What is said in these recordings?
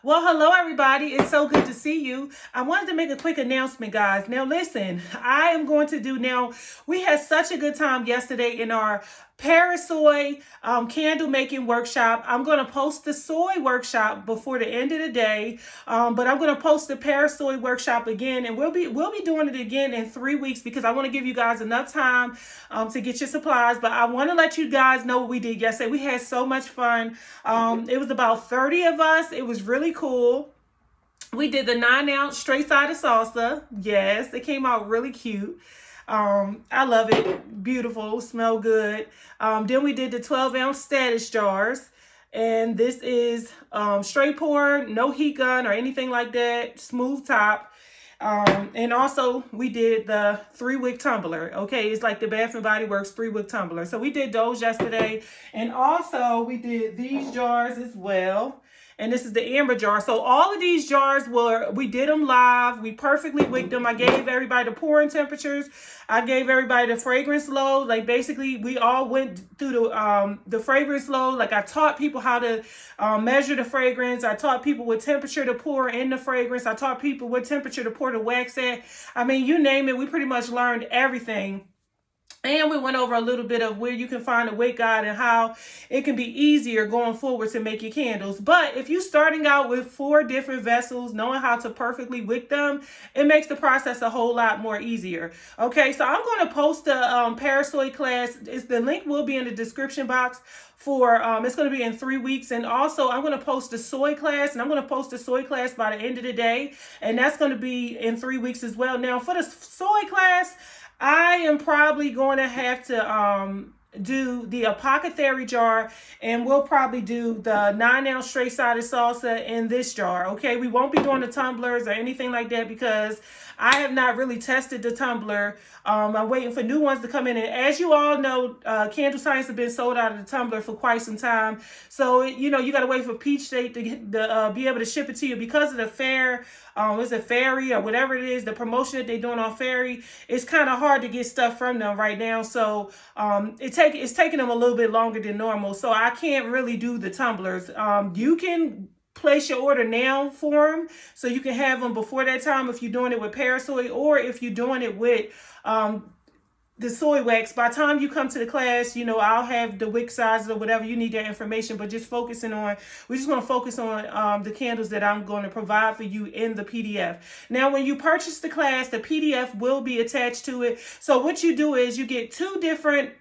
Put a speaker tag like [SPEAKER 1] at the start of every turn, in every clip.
[SPEAKER 1] Well, hello, everybody. It's so good to see you. I wanted to make a quick announcement, guys. Now, listen, I am going to do now. We had such a good time yesterday in our Parasoy candle making workshop. I'm going to post the soy workshop before the end of the day, but I'm going to post the Parasoy workshop again, and we'll be doing it again in 3 weeks because I want to give you guys enough time to get your supplies. But I want to let you guys know what we did yesterday. We had so much fun. It was about 30 of us. It was really cool. We did the 9-ounce straight-sided salsa. Yes, it came out really cute. I love it. Beautiful. Smell good. Then we did the 12-ounce status jars. And this is straight pour, no heat gun or anything like that. Smooth top. And also we did the 3-wick tumbler. Okay, it's like the Bath and Body Works 3-wick tumbler. So we did those yesterday. And also we did these jars as well. And this is the amber jar. So all of these jars we did them live. We perfectly wicked them. I gave everybody the pouring temperatures. I gave everybody the fragrance load. Like basically we all went through the fragrance load. Like I taught people how to measure the fragrance. I taught people what temperature to pour in the fragrance. I taught people what temperature to pour the wax at. I mean, you name it. We pretty much learned everything. And we went over a little bit of where you can find a wick guide and how it can be easier going forward to make your candles. But if you're starting out with 4 different vessels, knowing how to perfectly wick them, it makes the process a whole lot more easier. Okay, so I'm going to post the Parasoy class. The link will be in the description box for it's going to be in 3 weeks. And also I'm going to post the soy class, and I'm going to post the soy class by the end of the day, and that's going to be in 3 weeks as well. Now for the soy class, I am probably going to have to do the apothecary jar, and we'll probably do the 9-ounce straight-sided salsa in this jar. Okay, we won't be doing the tumblers or anything like that because I have not really tested the tumbler. I'm waiting for new ones to come in. And as you all know, Candle Science has been sold out of the tumbler for quite some time. So, you got to wait for Peach State to be able to ship it to you because of the fair. Is it Fairy or whatever it is, the promotion that they're doing on Fairy? It's kind of hard to get stuff from them right now. So it's taking them a little bit longer than normal. So I can't really do the tumblers. You can place your order now for them so you can have them before that time if you're doing it with Parasoy, or if you're doing it with the soy wax. By the time you come to the class, I'll have the wick sizes or whatever. You need that information, but we're just going to focus on the candles that I'm going to provide for you in the PDF. Now, when you purchase the class, the PDF will be attached to it. So what you do is you get 2 different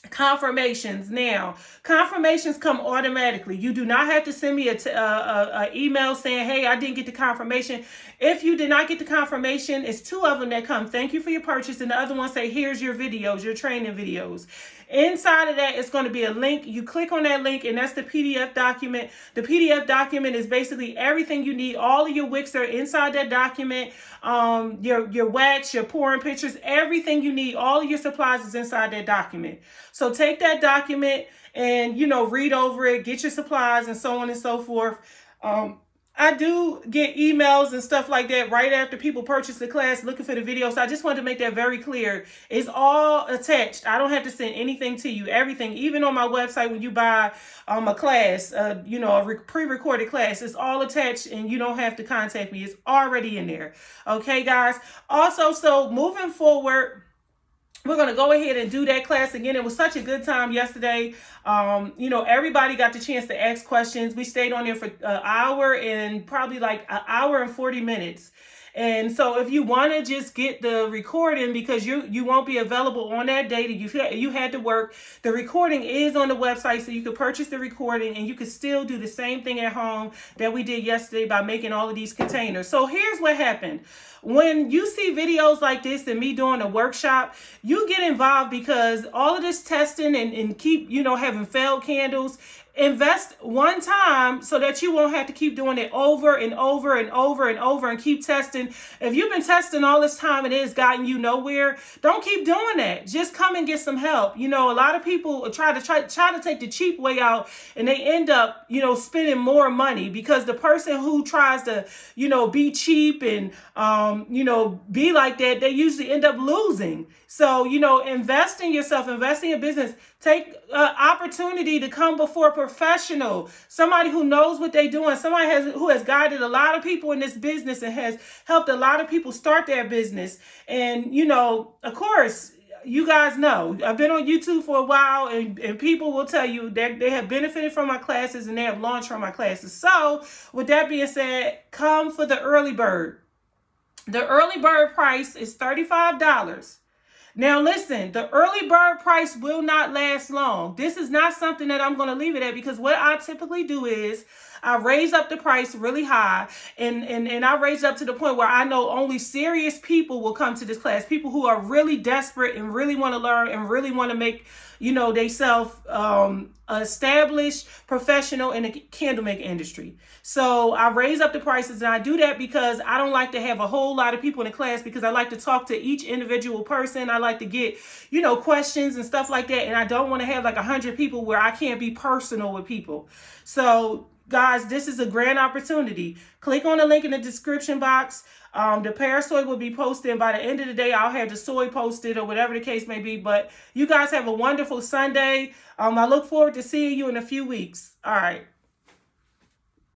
[SPEAKER 1] confirmations. Now, confirmations come automatically. You do not have to send me a email saying, hey, I didn't get the confirmation. If you did not get the confirmation, it's 2 of them that come, thank you for your purchase, and the other one say, here's your videos, your training videos. Inside of that, it's going to be a link. You click on that link, and that's the PDF document. The PDF document is basically everything you need. All of your wicks are inside that document. Your wax, your pouring pictures, everything you need, all of your supplies is inside that document. So take that document and, read over it, get your supplies, and so on and so forth. I do get emails and stuff like that right after people purchase the class looking for the video. So I just wanted to make that very clear. It's all attached. I don't have to send anything to you. Everything, even on my website, when you buy a class, a pre-recorded class, it's all attached, and you don't have to contact me. It's already in there. Okay, guys. Also, so moving forward, we're going to go ahead and do that class again. It was such a good time yesterday. Everybody got the chance to ask questions. We stayed on there for an hour and probably like an hour and 40 minutes. And so if you want to just get the recording, because you won't be available on that day that you had to work, the recording is on the website, so you can purchase the recording, and you can still do the same thing at home that we did yesterday by making all of these containers. So here's what happened. When you see videos like this and me doing a workshop, you get involved because all of this testing and keep, having failed candles. Invest one time so that you won't have to keep doing it over and over and over and over and keep testing. If you've been testing all this time and it has gotten you nowhere, don't keep doing that. Just come and get some help. A lot of people try to take the cheap way out, and they end up, spending more money because the person who tries to, be cheap and, be like that, they usually end up losing. So, invest in yourself, invest in your business. Take opportunity to come before a professional, somebody who knows what they're doing, somebody who has guided a lot of people in this business and has helped a lot of people start their business. And, of course, you guys know I've been on YouTube for a while, and people will tell you that they have benefited from my classes and they have launched from my classes. So with that being said, come for the early bird. The early bird price is $35. Now, listen, the early bird price will not last long. This is not something that I'm going to leave it at, because what I typically do is I raise up the price really high, and I raise it up to the point where I know only serious people will come to this class. People who are really desperate and really want to learn and really want to make, they self established professional in the candle making industry. So I raise up the prices, and I do that because I don't like to have a whole lot of people in the class, because I like to talk to each individual person. I like to get, questions and stuff like that. And I don't want to have like 100 people where I can't be personal with people. So guys, this is a grand opportunity. Click on the link in the description box. The Parasoy will be posted, and by the end of the day, I'll have the soy posted, or whatever the case may be. But you guys have a wonderful Sunday. I look forward to seeing you in a few weeks. All right.